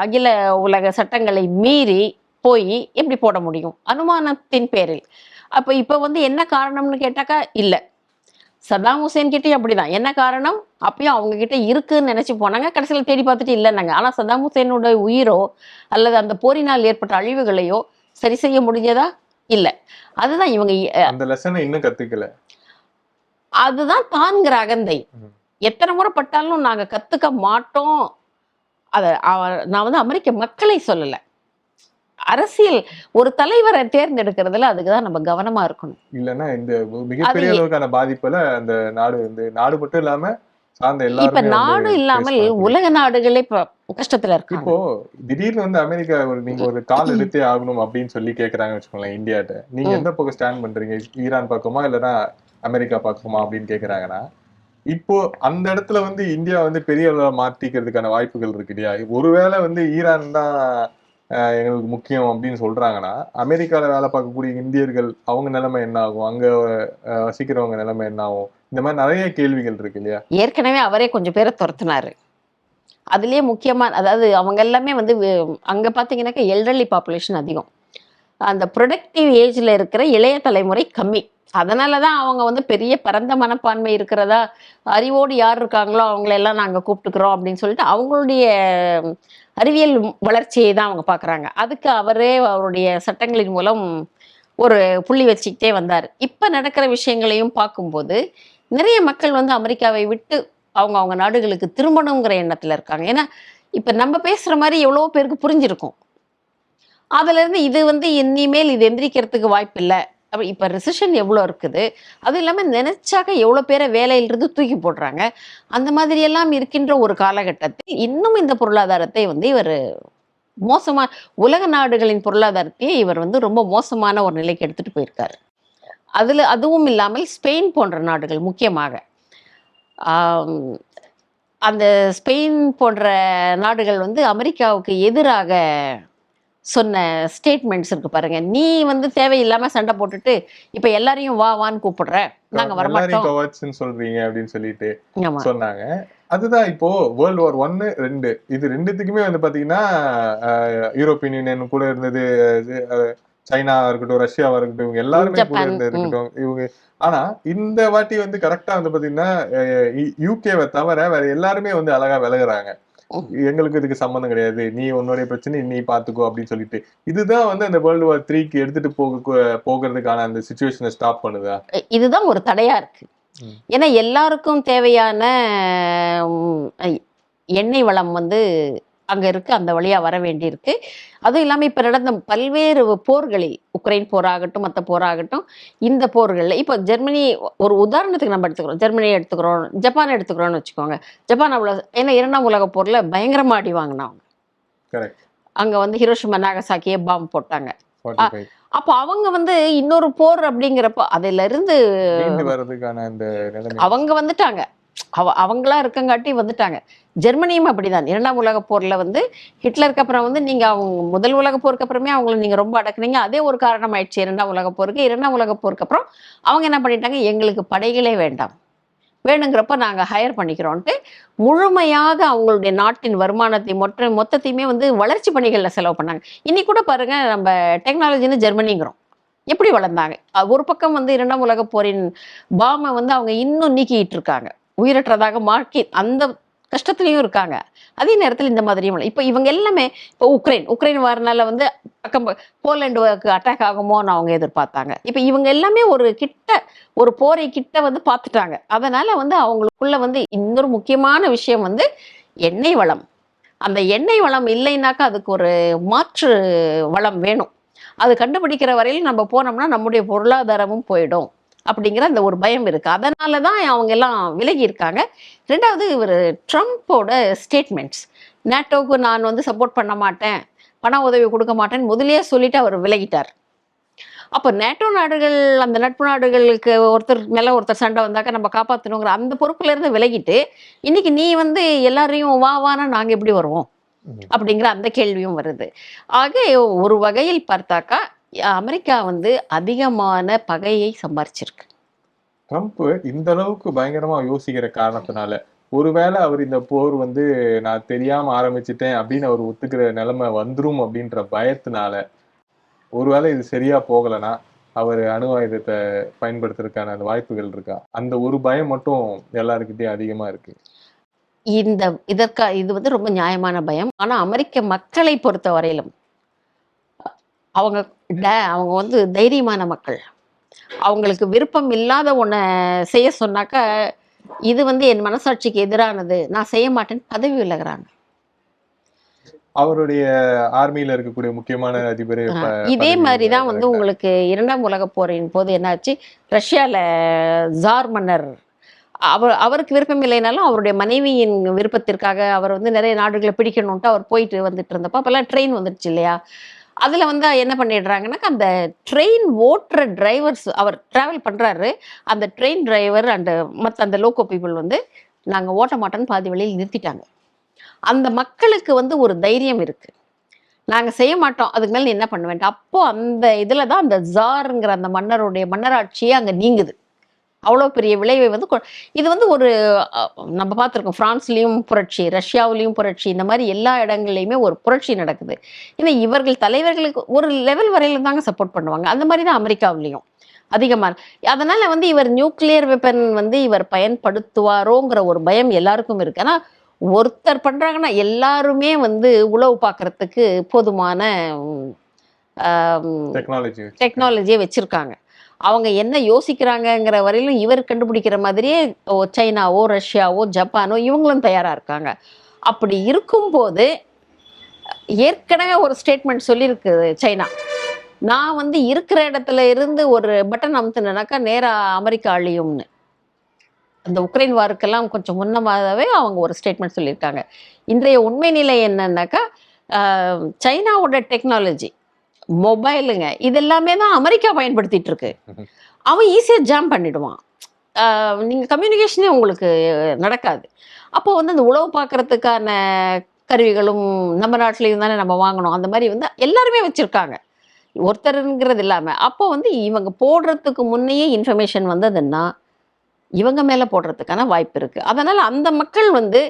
அகில உலக சட்டங்களை மீறி போய் எப்படி போட முடியும் அனுமானத்தின் பேரில்? அப்ப இப்ப வந்து என்ன காரணம்னு கேட்டாக்கா இல்ல, சதாம் ஹுசேன் கிட்டயும் அப்படிதான். என்ன காரணம்? அப்பயும் அவங்க கிட்ட இருக்குன்னு நினைச்சு போனாங்க, கடைசியில தேடி பார்த்துட்டு இல்லைன்னாங்க. ஆனா சதாம் ஹுசேனோட உயிரோ அல்லது அந்த போரினால் ஏற்பட்ட அழிவுகளையோ சரி செய்ய முடிஞ்சதா? இல்ல. அதுதான் இவங்க அந்த லெசனை இன்னும் கத்துக்கல. அதுதான் தான்கிற அகந்தை. எத்தனை முறை பட்டாலும் நாங்க கத்துக்க மாட்டோம். நான் வந்து அமெரிக்க மக்களை சொல்லல, அரசியல் ஒரு தலைவரை தேர்ந்தெடுக்கிறதுல அதுக்குதான் நம்ம கவனமா இருக்கணும். இல்லன்னா இந்த மிகப்பெரிய அளவுக்கான பாதிப்புல அந்த நாடு வந்து, நாடு மட்டும் இல்லாம சார்ந்த எல்லாரும் இப்ப நாடு இல்லாமல் உலக நாடுகளே இப்ப கஷ்டத்துல இருக்கு. இப்போ திடீர்னு வந்து அமெரிக்கா நீங்க ஒரு கால் எடுத்தே ஆகணும் அப்படின்னு சொல்லி கேக்குறாங்க வச்சுக்கோங்களேன் இந்தியாட்ட, நீங்க எந்த பக்கம் ஸ்டாண்ட் பண்றீங்க, ஈரான் பக்கமா இல்லைன்னா அமெரிக்கா பக்கமா அப்படின்னு கேக்குறாங்கன்னா, இப்போ அந்த இடத்துல வந்து இந்தியா வந்து பெரிய அளவுல மாத்திக்கிறதுக்கான வாய்ப்புகள் இருக்கு இல்லையா? ஒருவேளை வந்து ஈரான் தான் எங்களுக்கு முக்கியம் அப்படின்னு சொல்றாங்கன்னா, அமெரிக்கால வேலை பார்க்கக்கூடிய இந்தியர்கள் அவங்க நிலைமை என்ன ஆகும்? அங்க வசிக்கிறவங்க நிலைமை என்ன ஆகும்? இந்த மாதிரி நிறைய கேள்விகள் இருக்கு இல்லையா? ஏற்கனவே அவரே கொஞ்சம் பேரை துரத்துனாரு. அதுலயே முக்கியமா அதாவது அவங்க எல்லாமே வந்து அங்க பாத்தீங்கன்னாக்கா எல்டர்லி பாப்புலேஷன் அதிகம். அந்த ப்ரொடக்டிவ் ஏஜ்ல இருக்கிற இளைய தலைமுறை கம்மி. அதனாலதான் அவங்க வந்து பெரிய பரந்த மனப்பான்மை இருக்கிறதா, அறிவோடு யார் இருக்காங்களோ அவங்களெல்லாம் நாங்க கூப்பிட்டுக்கிறோம் அப்படின்னு சொல்லிட்டு அவங்களுடைய அறிவியல் வளர்ச்சியை தான் அவங்க பாக்குறாங்க. அதுக்கு அவரே அவருடைய சட்டங்களின் மூலம் ஒரு புள்ளி வச்சுக்கிட்டே வந்தார். இப்ப நடக்கிற விஷயங்களையும் பார்க்கும்போது நிறைய மக்கள் வந்து அமெரிக்காவை விட்டு அவங்க அவங்க நாடுகளுக்கு திரும்பணுங்கிற எண்ணத்துல இருக்காங்க. ஏன்னா இப்ப நம்ம பேசுற மாதிரி எவ்வளவோ பேருக்கு புரிஞ்சிருக்கும். அதுல இருந்து இது வந்து இனிமேல் இது எந்திரிக்கிறதுக்கு வாய்ப்பு இல்லை. அப்ப இப்ப ரிசெஷன் எவ்வளோ இருக்குது, அது இல்லாம நினைச்சாக்க எவ்வளவு பேரை வேலையிலிருந்து தூக்கி போடுறாங்க. அந்த மாதிரி எல்லாம் இருக்கின்ற ஒரு காலகட்டத்தில் இன்னும் இந்த பொருளாதாரத்தை வந்து இவர் மோசமா உலக நாடுகளின் பொருளாதாரத்தையே இவர் வந்து ரொம்ப மோசமான ஒரு நிலைக்கு எடுத்துட்டு போயிருக்காரு. அதுவும் இல்லாமல் ஸ்பெயின் போன்ற நாடுகள் முக்கியமாக ஆம், அந்த ஸ்பெயின் போன்ற நாடுகள் வந்து அமெரிக்காவுக்கு எதிராக சொன்ன ஸ்டேட்மெண்ட்ஸ் இருக்கு பாருங்க. நீ வந்து தேவையில்லாம சண்டை போட்டுட்டு இப்ப எல்லாரையும் வா வான்னு கூப்பிடுற, நாங்க எல்லாரையும் வரமாட்டோம். கவர்ச்சின்னு சொல்றீங்க அப்படின்னு சொல்லிட்டு ஆமா சொன்னாங்க. அதுதான் இப்போ வேர்ல்டு வார் 1, 2 இது ரெண்டுத்துக்குமே வந்து பாத்தீங்கன்னா யூரோப்பியன் யூனியன் கூட இருந்தது, சைனாவா இருக்கட்டும், ரஷ்யாவா இருக்கட்டும், இவங்க எல்லாருமே கூட ஜப்பான் இருந்து இருக்கட்டும் இவங்க. ஆனா இந்த வாட்டி வந்து கரெக்டா வந்து பாத்தீங்கன்னா யூகேவை தவிர வேற எல்லாருமே வந்து அழகா விலகுறாங்க. எங்களுக்கு இதுக்கு சம்மந்தம் கிடையாது, நீ உன்னுடைய பிரச்சனை நீ பாத்துக்கோ அப்படின்னு சொல்லிட்டு. இதுதான் வந்து அந்த வேர்ல்டு வார் 3க்கு எடுத்துட்டு போகிறதுக்கான அந்த சிச்சுவேஷனை ஸ்டாப் பண்ணுதா? இதுதான் ஒரு தடையா இருக்கு. ஏன்னா எல்லாருக்கும் தேவையான உம், எண்ணெய் வளம் வந்து அங்க இருக்கு, அந்த வழியா வர வேண்டியிருக்கு. அதுவும் இல்லாம இப்ப நடந்த பல்வேறு போர்களில், உக்ரைன் போராகட்டும் மற்ற போராகட்டும், இந்த போர்கள்ல இப்ப ஜெர்மனி ஒரு உதாரணத்துக்கு நம்ம எடுத்துக்கிறோம், ஜெர்மனியை எடுத்துக்கிறோம், ஜப்பான் எடுத்துக்கிறோம்னு வச்சுக்கோங்க. ஜப்பான் அவ்வளவு ஏன்னா 2ஆம் உலக போர்ல பயங்கரமா அடி வாங்கினாங்க. கரெக்ட். அங்க வந்து ஹிரோஷிமா நாகசாக்கியே பாம்பு போட்டாங்க. 45 அப்ப அவங்க வந்து இன்னொரு போர் அப்படிங்கிறப்ப அதுல இருந்து மீண்டு வர்றதுக்கான அந்த நிலைமை. அவங்க வந்துட்டாங்க. அவங்களா இருக்கங்காட்டி வந்துட்டாங்க. ஜெர்மனியும் அப்படிதான். 2ஆம் உலக போர்ல வந்து ஹிட்லருக்கு அப்புறம் வந்து நீங்க அவங்க முதல் உலக போருக்கு அப்புறமே அவங்கள நீங்க ரொம்ப அடக்குனீங்க. அதே ஒரு காரணம் ஆயிடுச்சு 2ஆம் உலக போருக்கு. 2ஆம் உலக போருக்கு அப்புறம் அவங்க என்ன பண்ணிட்டாங்க, எங்களுக்கு படைகளே வேண்டாம், வேணுங்கிறப்ப நாங்க ஹையர் பண்ணிக்கிறோம்ட்டு முழுமையாக அவங்களுடைய நாட்டின் வருமானத்தை மொத்தத்தையுமே வந்து வளர்ச்சி பணிகள்ல செலவு பண்ணாங்க. இன்னைக்கு கூட பாருங்க, நம்ம டெக்னாலஜின்னு ஜெர்மனிங்கிறோம். எப்படி வளர்ந்தாங்க? ஒரு பக்கம் வந்து 2ஆம் உலக போரின் பாமை வந்து அவங்க இன்னும் நீக்கிட்டு இருக்காங்க, உயிரற்றதாக மாற்றி அந்த கஷ்டத்துலயும் இருக்காங்க. அதே நேரத்தில் இந்த மாதிரியும் இப்ப இவங்க எல்லாமே இப்போ உக்ரைன் வாரனால வந்து போலண்டுக்கு அட்டாக் ஆகுமோன்னு அவங்க எதிர்பார்த்தாங்க. இப்ப இவங்க எல்லாமே ஒரு போரை கிட்ட வந்து பார்த்துட்டாங்க. அதனால வந்து அவங்களுக்குள்ள வந்து இன்னொரு முக்கியமான விஷயம் வந்து எண்ணெய் வளம். அந்த எண்ணெய் வளம் இல்லைன்னாக்கா அதுக்கு ஒரு மாற்று வளம் வேணும். அது கண்டுபிடிக்கிற வரையில் நம்ம போனோம்னா நம்முடைய பொருளாதாரமும் போயிடும் அப்படிங்கிற அந்த ஒரு பயம் இருக்கு. அதனாலதான் அவங்க எல்லாம் விலகி இருக்காங்க. ரெண்டாவது, இவர் ட்ரம்ப்போட ஸ்டேட்மெண்ட்ஸ், நேட்டோவுக்கு நான் வந்து சப்போர்ட் பண்ண மாட்டேன், பண உதவி கொடுக்க மாட்டேன்னு முதலியே சொல்லிட்டு அவர் விலகிட்டார். அப்போ நேட்டோ நாடுகள், அந்த நட்பு நாடுகளுக்கு ஒருத்தர் மேல ஒருத்தர் சண்டை வந்தாக்க நம்ம காப்பாற்றணுங்கிற அந்த பொறுப்புல இருந்து விலகிட்டு இன்னைக்கு நீ வந்து எல்லாரையும் வா வானா நாங்க எப்படி வருவோம் அப்படிங்கிற அந்த கேள்வியும் வருது. ஆக ஒரு வகையில் பார்த்தாக்கா அமெரிக்கா வந்து அதிகமான பகையை சம்பாரிச்சிருக்கு. ட்ரம்ப் இந்த அளவுக்கு பயங்கரமா யோசிக்கிற காரணத்தினால, ஒருவேளை அவர் இந்த போர் வந்து நான் தெரியாம ஆரம்பிச்சிட்டேன் அப்படின்னு அவர் ஒத்துக்கிற நிலைமை வந்துரும் அப்படின்ற பயத்தினால, ஒருவேளை இது சரியா போகலைன்னா அவர் அணு ஆயுதத்தை பயன்படுத்துறதுக்கான அந்த வாய்ப்புகள் இருக்கா? அந்த ஒரு பயம் மட்டும் எல்லாருக்கிட்டையும் அதிகமா இருக்கு. இது வந்து ரொம்ப நியாயமான பயம். ஆனா அமெரிக்க மக்களை பொறுத்த வரையிலும் அவங்க அவங்க வந்து தைரியமான மக்கள். அவங்களுக்கு விருப்பம் இல்லாத ஒன்றை செய்ய சொன்னாக்கா, இது வந்து என் மனசாட்சிக்கு எதிரானது, நான் செய்ய மாட்டேன்னு பதவி விலகுறாங்க. அவருடைய ஆர்மியில இருக்கக்கூடிய முக்கியமான அதிபர் இதே மாதிரிதான் வந்து உங்களுக்கு 2ஆம் உலக போரின் போது என்னாச்சு, ரஷ்யால ஜார் மன்னர் அவருக்கு விருப்பம் இல்லைனாலும் அவருடைய மனைவியின் விருப்பத்திற்காக அவர் வந்து நிறைய நாடுகளை பிடிக்கணும்ட்டு அவர் போயிட்டு வந்துட்டு இருந்தப்ப அப்பெல்லாம் ட்ரெயின் வந்துடுச்சு இல்லையா, அதுல வந்து என்ன பண்ணிடுறாங்கன்னா, அந்த ட்ரெயின் ஓட்டுற டிரைவர்ஸ், அவர் டிராவல் பண்றாரு, அந்த ட்ரெயின் டிரைவர் அண்ட் மற்ற அந்த லோக்கோ பீப்புள் வந்து நாங்க ஓட்ட மாட்டோன்னு பாதி வழியில் நிறுத்திட்டாங்க. அந்த மக்களுக்கு வந்து ஒரு தைரியம் இருக்கு. நாங்க செய்ய மாட்டோம், அதுக்கு மேல நீ என்ன பண்ணுவேன். அப்போ அந்த இதுல தான் அந்த ஜாருங்கிற அந்த மன்னராட்சியே அங்க நீங்குது. அவ்வளோ பெரிய விளைவை வந்து இது வந்து ஒரு நம்ம பார்த்துருக்கோம். பிரான்ஸ்லயும் புரட்சி, ரஷ்யாவிலையும் புரட்சி, இந்த மாதிரி எல்லா இடங்கள்லையுமே ஒரு புரட்சி நடக்குது. ஏன்னா இவர்கள் தலைவர்களுக்கு ஒரு லெவல் வரையில தாங்க சப்போர்ட் பண்ணுவாங்க. அந்த மாதிரி தான் அமெரிக்காவிலையும் அதிகமா. அதனால வந்து இவர் நியூக்ளியர் வெப்பன் வந்து இவர் பயன்படுத்துவாரோங்கிற ஒரு பயம் எல்லாருக்கும் இருக்கு. ஆனா ஒருத்தர் பண்றாங்கன்னா எல்லாருமே வந்து உளவு பார்க்கறதுக்கு போதுமான டெக்னாலஜியை வச்சிருக்காங்க. அவங்க என்ன யோசிக்கிறாங்கங்கிற வரையிலும் இவர் கண்டுபிடிக்கிற மாதிரியே சைனாவோ ரஷ்யாவோ ஜப்பானோ இவங்களும் தயாரா இருக்காங்க. அப்படி இருக்கும்போது ஏற்கனவே ஒரு ஸ்டேட்மெண்ட் சொல்லியிருக்கு சைனா, நான் வந்து இருக்கிற இடத்துல இருந்து ஒரு பட்டன் அமுத்துனாக்கா நேரா அமெரிக்கா அழியும்னு. அந்த உக்ரைன் வாருக்கெல்லாம் கொஞ்சம் முன்னமாகவே அவங்க ஒரு ஸ்டேட்மெண்ட் சொல்லியிருக்காங்க. இன்றைய உண்மை நிலை என்னன்னாக்கா சைனாவோட டெக்னாலஜி மொபைலுங்க இதெல்லாமே தான் அமெரிக்கா பயன்படுத்திட்டு இருக்கு. அவன் ஈஸியாக ஜாம் பண்ணிடுவான். நீங்கள் கம்யூனிகேஷனே உங்களுக்கு நடக்காது. அப்போ வந்து அந்த உளவு பார்க்கறதுக்கான கருவிகளும் நம்ம நாட்டிலையும் தானே நம்ம வாங்கணும். அந்த மாதிரி வந்து எல்லாருமே வச்சுருக்காங்க, ஒருத்தருங்கிறது இல்லாமல். அப்போ வந்து இவங்க போடுறதுக்கு முன்னையே இன்ஃபர்மேஷன் வந்ததுன்னா இவங்க மேலே போடுறதுக்கான வாய்ப்பு இருக்குது. அதனால் அந்த மக்கள் வந்து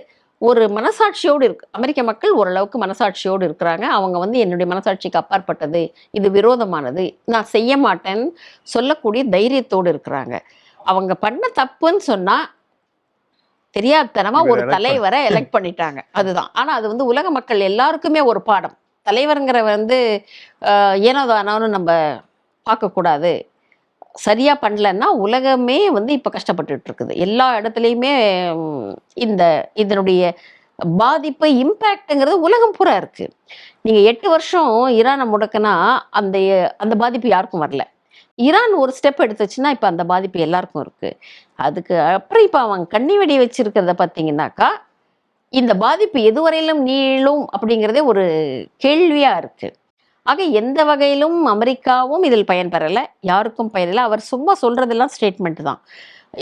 ஒரு மனசாட்சியோடு இருக்கு. அமெரிக்க மக்கள் ஓரளவுக்கு மனசாட்சியோடு இருக்கிறாங்க. அவங்க வந்து என்னுடைய மனசாட்சிக்கு அப்பாற்பட்டது, இது விரோதமானது, நான் செய்ய மாட்டேன்னு சொல்லக்கூடிய தைரியத்தோடு இருக்கிறாங்க. அவங்க பண்ண தப்புன்னு சொன்னா தெரியாதனமா ஒரு தலைவரை எலெக்ட் பண்ணிட்டாங்க, அதுதான். ஆனா அது வந்து உலக மக்கள் எல்லாருக்குமே ஒரு பாடம். தலைவருங்கிற வந்து ஏனோதானோன்னு நம்ம பார்க்கக்கூடாது. சரியா பண்ணலன்னா உலகமே வந்து இப்ப கஷ்டப்பட்டுட்டு இருக்குது. எல்லா இடத்துலையுமே இதனுடைய பாதிப்பு இம்பேக்ட்ங்கிறது உலகம் பூரா இருக்கு. நீங்க 8 வருஷம் ஈரானை முடக்குனா அந்த அந்த பாதிப்பு யாருக்கும் வரல. ஈரான் ஒரு ஸ்டெப் எடுத்துச்சுன்னா இப்ப அந்த பாதிப்பு எல்லாருக்கும் இருக்கு. அதுக்கு அப்புறம் இப்ப அவங்க கண்ணி வெடி வச்சிருக்கிறத பார்த்தீங்கன்னாக்கா இந்த பாதிப்பு எதுவரையிலும் நீளும் அப்படிங்கிறதே ஒரு கேள்வியா இருக்கு. ஆக எந்த வகையிலும் அமெரிக்காவும் இதில் பயன்பெறலை, யாருக்கும் பயனில்லை. அவர் சும்மா சொல்றதெல்லாம் ஸ்டேட்மெண்ட் தான்.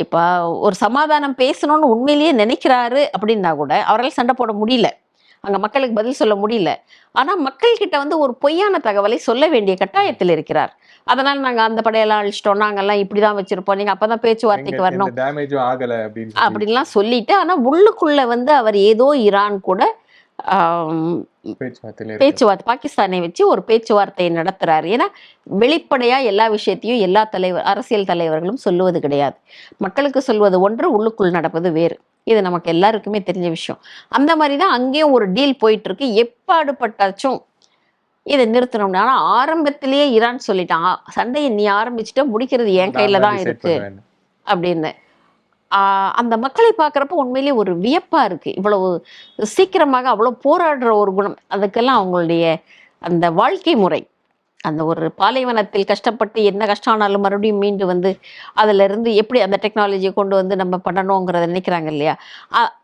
இப்போ ஒரு சமாதானம் பேசணும்னு உண்மையிலேயே நினைக்கிறாரு அப்படின்னா கூட அவரால் சண்டை போட முடியல, அங்கே மக்களுக்கு பதில் சொல்ல முடியல. ஆனால் மக்கள்கிட்ட வந்து ஒரு பொய்யான தகவலை சொல்ல வேண்டிய கட்டாயத்தில் இருக்கிறார். அதனால நாங்கள் அந்த படையெல்லாம் அழிச்சிட்டோம், நாங்கெல்லாம் இப்படி தான் வச்சிருப்போம், நீங்கள் அப்போ தான் பேச்சுவார்த்தைக்கு வரணும் அப்படின்லாம் சொல்லிட்டு, ஆனால் உள்ளுக்குள்ள வந்து அவர் ஏதோ ஈரான் கூட பேச்சுவார்த்தை பாகிஸ்தானை வச்சு ஒரு பேச்சுவார்த்தையை நடத்துறாரு. ஏன்னா வெளிப்படையா எல்லா விஷயத்தையும் எல்லா அரசியல் தலைவர்களும் சொல்லுவது கிடையாது. மக்களுக்கு சொல்வது ஒன்று, உள்ளுக்குள் நடப்பது வேறு. இது நமக்கு எல்லாருக்குமே தெரிஞ்ச விஷயம். அந்த மாதிரிதான் அங்கேயும் ஒரு டீல் போயிட்டு இருக்கு. எப்பாடுபட்டாச்சும் இதை நிறுத்தணும்னு. ஆனா ஆரம்பத்திலேயே ஈரான் சொல்லிட்டான், சண்டையை நீ ஆரம்பிச்சுட்ட முடிக்கிறது என் கையில தான் இருக்கு அப்படின்னு. அந்த மக்களை பார்க்குறப்ப உண்மையிலேயே ஒரு வியப்பா இருக்கு. இவ்வளவு சீக்கிரமாக அவ்வளோ போராடுற ஒரு குணம், அதுக்கெல்லாம் அவங்களுடைய அந்த வாழ்க்கை முறை, அந்த ஒரு பாலைவனத்தில் கஷ்டப்பட்டு என்ன கஷ்டம் ஆனாலும் மறுபடியும் மீண்டு வந்து அதுல இருந்து எப்படி அந்த டெக்னாலஜியை கொண்டு வந்து நம்ம பண்ணணுங்கிறத நினைக்கிறாங்க இல்லையா.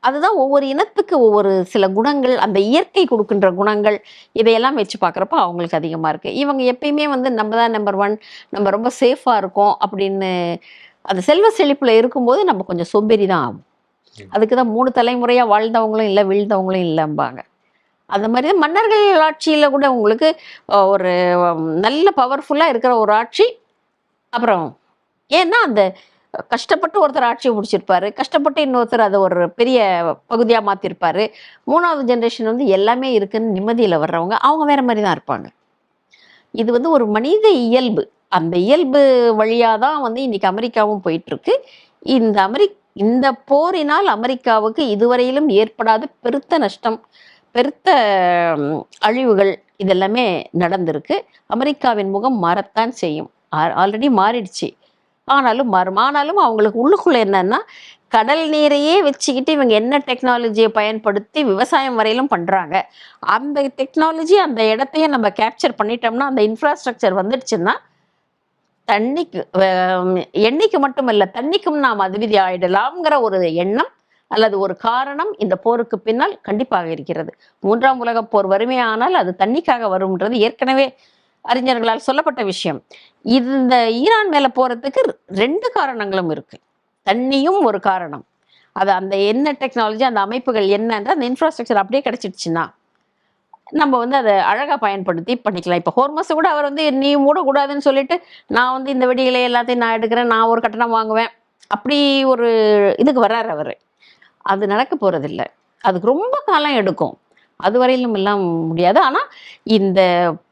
அதுதான் ஒவ்வொரு இனத்துக்கு ஒவ்வொரு சில குணங்கள், அந்த இயற்கை கொடுக்கின்ற குணங்கள், இதையெல்லாம் வச்சு பார்க்குறப்ப அவங்களுக்கு அதிகமாக இருக்கு. இவங்க எப்பயுமே வந்து நம்ம தான் நம்பர் 1, நம்ம ரொம்ப சேஃபா இருக்கோம் அப்படின்னு அந்த செல்வ செழிப்புல இருக்கும்போது நம்ம கொஞ்சம் சோம்பேறி தான் ஆகும். அதுக்கு தான் 3 தலைமுறையா வாழ்ந்தவங்களும் இல்லை, வீழ்ந்தவங்களும் இல்லைம்பாங்க. அந்த மாதிரி தான் மன்னர்கள் ஆட்சியில கூட உங்களுக்கு ஒரு நல்ல பவர்ஃபுல்லா இருக்கிற ஒரு ஆட்சி, அப்புறம் ஏன்னா அந்த கஷ்டப்பட்டு ஒருத்தர் ஆட்சியை பிடிச்சிருப்பாரு, கஷ்டப்பட்டு இன்னொருத்தர் அதை ஒரு பெரிய பகுதியா மாத்திருப்பாரு. 3வது ஜெனரேஷன் வந்து எல்லாமே இருக்குன்னு நிம்மதியில வர்றவங்க அவங்க வேற மாதிரி தான் இருப்பாங்க. இது வந்து ஒரு மனித இயல்பு. அந்த இயல்பு வழியாக தான் வந்து இன்னைக்கு அமெரிக்காவும் போயிட்டு இருக்கு. இந்த போரினால் அமெரிக்காவுக்கு இதுவரையிலும் ஏற்படாத பெருத்த நஷ்டம், பெருத்த அழிவுகள் இதெல்லாமே நடந்திருக்கு. அமெரிக்காவின் முகம் மாறத்தான் செய்யும். ஆல்ரெடி மாறிடுச்சு, ஆனாலும் மாறும். ஆனாலும் அவங்களுக்கு உள்ளுக்குள்ள என்னன்னா, கடல் நீரையே வச்சுக்கிட்டு இவங்க என்ன டெக்னாலஜியை பயன்படுத்தி விவசாயம் வரையிலும் பண்றாங்க. அந்த டெக்னாலஜி அந்த இடத்தையே நம்ம கேப்சர் பண்ணிட்டோம்னா, அந்த இன்ஃப்ராஸ்ட்ரக்சர் வந்துடுச்சுன்னா தண்ணிக்கு எண்ணெய்க்கு மட்டுமல்ல தண்ணிக்கும் நாம் அதிபதி ஆயிடலாம்ங்கிற ஒரு எண்ணம் அல்லது ஒரு காரணம் இந்த போருக்கு பின்னால் கண்டிப்பாக இருக்கிறது. 3ஆம் உலக போர் வறுமையானால் அது தண்ணிக்காக வரும்ன்றது ஏற்கனவே அறிஞர்களால் சொல்லப்பட்ட விஷயம். இந்த ஈரான் மேல போறதுக்கு 2 காரணங்களும் இருக்கு. தண்ணியும் ஒரு காரணம். அது அந்த என்ன டெக்னாலஜி, அந்த அமைப்புகள் என்னன்ற அந்த இன்ஃப்ராஸ்ட்ரக்சர் அப்படியே கிடைச்சிடுச்சுன்னா நம்ம வந்து அதை அழகா பயன்படுத்தி பண்ணிக்கலாம். இப்போ ஹோர்மஸை கூட அவர் வந்து நீ மூடக்கூடாதுன்னு சொல்லிட்டு, நான் வந்து இந்த வெடிகளை எல்லாத்தையும் நான் எடுக்கிறேன், நான் ஒரு கட்டணம் வாங்குவேன். அப்படி ஒரு இதுக்கு வர்றாரு அவரு. அது நடக்க போறதில்ல. அதுக்கு ரொம்ப காலம் எடுக்கும். அதுவரையிலும் எல்லாம் முடியாது. ஆனா, இந்த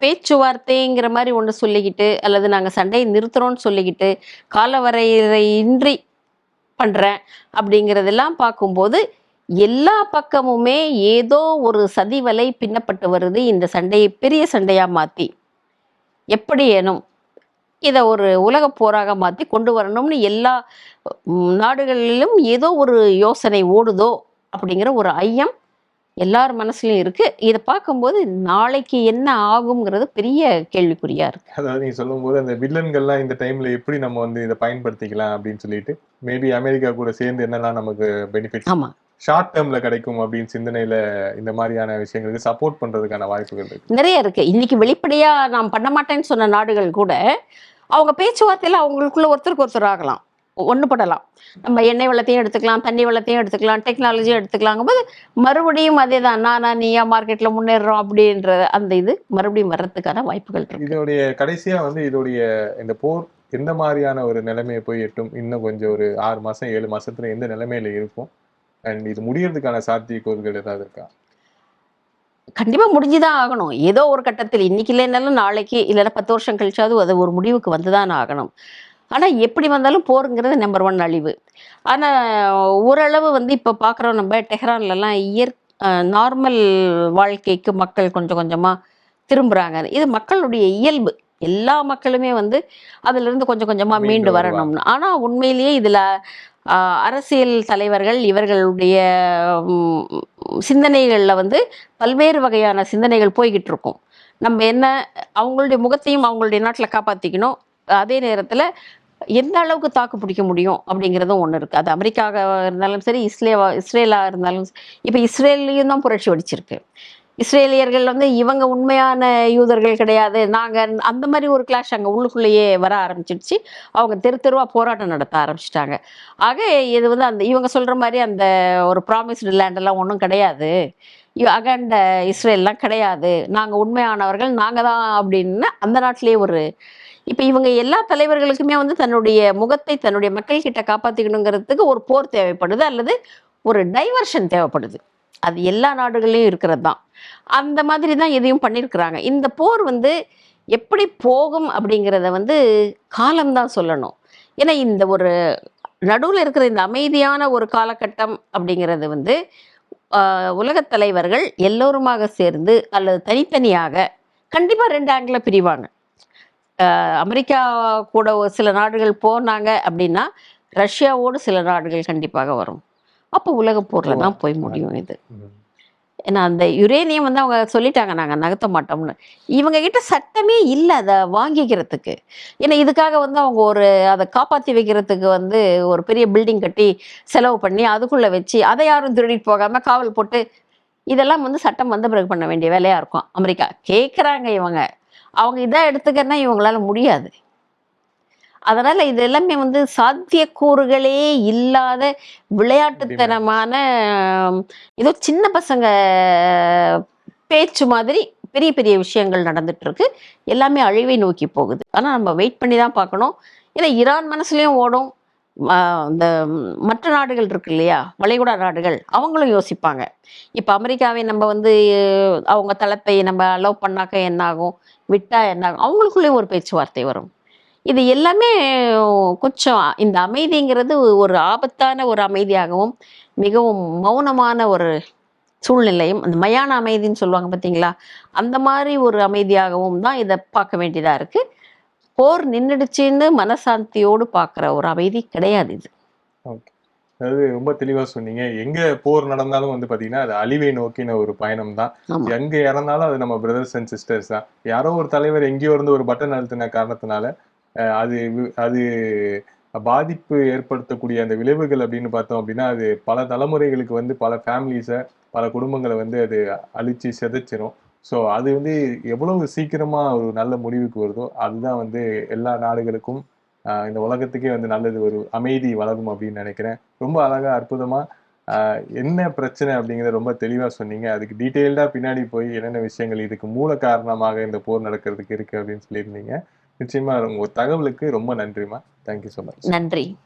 பேச்சுவார்த்தைங்கிற மாரி ஒண்ணு சொல்லிக்கிட்டு, அல்லது நாங்க சண்டைய நிறுத்துறோம்னு சொல்லிக்கிட்டு, காலவரையறையின்றி பண்றேன் அப்படிங்கிறதெல்லாம் பார்க்கும்போது, எல்லா பக்கமுமே ஏதோ ஒரு சதிவலை பின்னப்பட்டு வருது. இந்த சண்டையை பெரிய சண்டையா மாத்தி, எப்படியேனும் இத ஒரு உலகப் போராக மாத்தி கொண்டு வரணும்னு எல்லா நாடுகளிலும் ஏதோ ஒரு யோசனை ஓடுதோ அப்படிங்கிற ஒரு ஐயம் எல்லார் மனசுலயும் இருக்கு. இத பார்க்கும்போது நாளைக்கு என்ன ஆகும்ங்கிறது பெரிய கேள்விக்குறியா இருக்கு. அதாவது நீங்க சொல்லும்போது அந்த வில்லன்கள்லாம் இந்த டைம்ல எப்படி நம்ம வந்து இதை பயன்படுத்திக்கலாம் அப்படின்னு சொல்லிட்டு மேபி அமெரிக்கா கூட சேர்ந்து என்னெல்லாம் நமக்கு பெனிஃபிட் ஆமா. ஷார்ட் டேர்ம்ல கிடைக்கும் அப்படின்னு சிந்தனையில இந்த மாதிரியான விஷயங்களுக்கு சப்போர்ட் பண்றதுக்கான வாய்ப்புகள் இருக்கு. நிறைய இருக்கு. இன்னைக்கு வெளிப்படையா நான் பண்ண மாட்டேன்னு சொன்ன நாடுகள் கூட, அவங்க பேச்சுவார்த்தையில அவங்களுக்குள்ள ஒருத்தருக்கு ஒருத்தர் ஆகலாம். ஒண்ணுபடலாம். நம்ம எண்ணெய் வளத்தையும் எடுத்துக்கலாம், தண்ணி வளத்தையும் எடுத்துக்கலாம், டெக்னாலஜியும் எடுத்துக்கலாங்கும்போது, மறுபடியும் அதேதான் நானா நீயா மார்க்கெட்ல முன்னேறுறோம் அப்படின்ற அந்த இது மறுபடியும் வர்றதுக்கான வாய்ப்புகள் இருக்கு. இதோடைய கடைசியா வந்து இதோடைய இந்த போர் எந்த மாதிரியான ஒரு நிலைமையை போய் எட்டும்? இன்னும் கொஞ்சம் ஒரு 6 மாசம் 7 மாசத்துல எந்த நிலைமையில இருக்கும்? அண்ட் இது முடியறதுக்கான சாத்தியக்கூறுகள் ஏதாவது இருக்கா? கண்டிப்பா முடிஞ்சுதான் ஆகணும். ஏதோ ஒரு கட்டத்தில் இன்னைக்கு இல்லைனாலும் நாளைக்கு, இல்லைன்னா 10 வருஷம் கழிச்சாவது அது ஒரு முடிவுக்கு வந்துதான் ஆகணும். ஆனா எப்படி வந்தாலும் போருங்கிறது நம்பர் 1 அழிவு. ஆனா ஓரளவு வந்து இப்ப பார்க்குறோம் நம்ம டெஹ்ரான்லலாம் நார்மல் வாழ்க்கைக்கு மக்கள் கொஞ்சம் கொஞ்சமா திரும்புறாங்க. இது மக்களுடைய இயல்பு. எல்லா மக்களுமே வந்து அதிலிருந்து கொஞ்சம் கொஞ்சமா மீண்டு மீண்டு வருவாங்க. வரணும்னு. ஆனா உண்மையிலேயே இதுல அரசியல் தலைவர்கள் இவர்களுடைய ம், சிந்தனைகள்ல வந்து பல்வேறு வகையான சிந்தனைகள் போய்கிட்டு இருக்கும். நம்ம என்ன அவங்களுடைய முகத்தையும் அவங்களுடைய நாட்டுல காப்பாத்திக்கணும். அதே நேரத்துல எந்த அளவுக்கு தாக்கு பிடிக்க முடியும் அப்படிங்கிறதும் ஒண்ணு இருக்கு. அது அமெரிக்காவா இருந்தாலும் சரி, இஸ்ரேலா இருந்தாலும் இப்ப இஸ்ரேல்லயும் தான் புரட்சி வெடிச்சிருக்கு. இஸ்ரேலியர்கள் வந்து இவங்க உண்மையான யூதர்கள் கிடையாது. நாங்க அந்த மாதிரி ஒரு கிளாஷ் அங்க உள்ளுக்குள்ளேயே வர ஆரம்பிச்சிடுச்சு. அவங்க தெரு தெருவா போராட்டம் நடத்த ஆரம்பிச்சிட்டாங்க. ஆக இது வந்து அந்த இவங்க சொல்ற மாதிரி அந்த ஒரு ப்ராமிஸ்டு லேண்ட் எல்லாம் ஒன்றும் கிடையாது. அகண்ட இஸ்ரேல்லாம் கிடையாது. நாங்க உண்மையானவர்கள் நாங்க தான் அப்படின்னு அந்த நாட்டிலேயே ஒரு இப்ப இவங்க எல்லா தலைவர்களுக்குமே வந்து தன்னுடைய முகத்தை தன்னுடைய மக்கள் கிட்ட காப்பாத்திக்கணுங்கிறதுக்கு ஒரு போர் தேவைப்படுது அல்லது ஒரு டைவர்ஷன் தேவைப்படுது. அது எல்லா நாடுகள்லயும் இருக்கிறது தான். அந்த மாதிரி தான் எதையும் பண்ணியிருக்கிறாங்க. இந்த போர் வந்து எப்படி போகும் அப்படிங்கிறத வந்து காலம்தான் சொல்லணும். ஏன்னா இந்த ஒரு நடுவுல இருக்கிற இந்த அமைதியான ஒரு காலகட்டம் அப்படிங்கிறது வந்து உலகத் தலைவர்கள் எல்லோருமாக சேர்ந்து அல்லது தனித்தனியாக கண்டிப்பா 2 ஆங்கில பிரிவாங்க. அமெரிக்கா கூட ஒரு சில நாடுகள் போனாங்க அப்படின்னா, ரஷ்யாவோடு சில நாடுகள் கண்டிப்பாக வரும். அப்போ உலகப் போர்ல தான் போய் முடியும் இது. ம். ஏன்னா அந்த யுரேனியம் வந்து அவங்க சொல்லிட்டாங்க நாங்க நகர்த்த மாட்டோம்னு. இவங்க கிட்ட சட்டமே இல்ல அத வாங்கிக்கிறதுக்கு. ஏன்னா இதுக்காக வந்து அவங்க ஒரு அத காப்பாத்தி வைக்கிறதுக்கு வந்து ஒரு பெரிய பில்டிங் கட்டி செலவு பண்ணி அதுக்குள்ள வச்சு அதை யாரும் திருடிட்டு போகாம காவல் போட்டு இதெல்லாம் வந்து சட்டம் வந்த பிறகு பண்ண வேண்டிய வேலையா இருக்கும். அமெரிக்கா கேட்குறாங்க இவங்க. அவங்க இதா எடுத்துக்கன்னா இவங்களால முடியாது. அதனால இது எல்லாமே வந்து சாத்தியக்கூறுகளே இல்லாத விளையாட்டுத்தனமான ஏதோ சின்ன பசங்க பேச்சு மாதிரி பெரிய பெரிய விஷயங்கள் நடந்துட்டு இருக்கு. எல்லாமே அழிவை நோக்கி போகுது. ஆனா நம்ம வெயிட் பண்ணி தான் பார்க்கணும். ஏன்னா ஈரான் மனசுலயும் ஓடும். இந்த மற்ற நாடுகள் இருக்கு இல்லையா, வளைகுடா நாடுகள் அவங்களும் யோசிப்பாங்க. இப்ப அமெரிக்காவை நம்ம வந்து அவங்க தளத்தை நம்ம அலோவ் பண்ணாக்க என்ன ஆகும், விட்டா என்ன ஆகும், அவங்களுக்குள்ளேயும் ஒரு பேச்சுவார்த்தை வரும். இது எல்லாமே கொஞ்சம் இந்த அமைதிங்கிறது ஒரு ஆபத்தான ஒரு அமைதியாகவும் மிகவும் மௌனமான ஒரு சூழ்நிலையும் அந்த மயான அமைதின்னு சொல்லுவாங்க பார்த்தீங்களா, அந்த மாதிரி ஒரு அமைதியாகவும் தான் இதை பார்க்க வேண்டியதா இருக்கு. போர் நின்றுடுச்சுன்னு மனசாந்தியோடு பார்க்குற ஒரு அமைதி கிடையாது இது. ஓகே. அதாவது ரொம்ப தெளிவா சொன்னீங்க. எங்க போர் நடந்தாலும் வந்து பாத்தீங்கன்னா, அது அழிவை நோக்கின ஒரு பயணம் தான். ஆமா. எங்க இறந்தாலும் அது நம்ம பிரதர்ஸ் அண்ட் சிஸ்டர்ஸ் தான். யாரோ ஒரு தலைவர் எங்கேயோ இருந்து ஒரு பட்டன் அழுத்தின காரணத்தினால, அது பாதிப்பு ஏற்படுத்தக்கூடிய அந்த விளைவுகள் அப்படின்னு பார்த்தோம் அப்படின்னா, அது பல தலைமுறைகளுக்கு வந்து பல ஃபேமிலிஸ, பல குடும்பங்கள வந்து அது அழிச்சு சிதைச்சிரும். ஸோ அது வந்து எவ்வளவு சீக்கிரமா ஒரு நல்ல முடிவுக்கு வருதோ, அதுதான் வந்து எல்லா நாடுகளுக்கும் இந்த உலகத்துக்கே வந்து நல்லது ஒரு அமைதி வளரும் அப்படின்னு நினைக்கிறேன். ரொம்ப அழகா அற்புதமா என்ன பிரச்சனை அப்படிங்கறத ரொம்ப தெளிவா சொன்னீங்க. அதுக்கு டீட்டெயில்டா பின்னாடி போய் என்னென்ன விஷயங்கள் இதுக்கு மூல காரணமாக இந்த போர் நடக்கிறதுக்கு இருக்கு அப்படின்னு சொல்லியிருந்தீங்க. நிச்சயமா உங்க தகவலுக்கு ரொம்ப நன்றிமா. Thank you so much. நன்றி.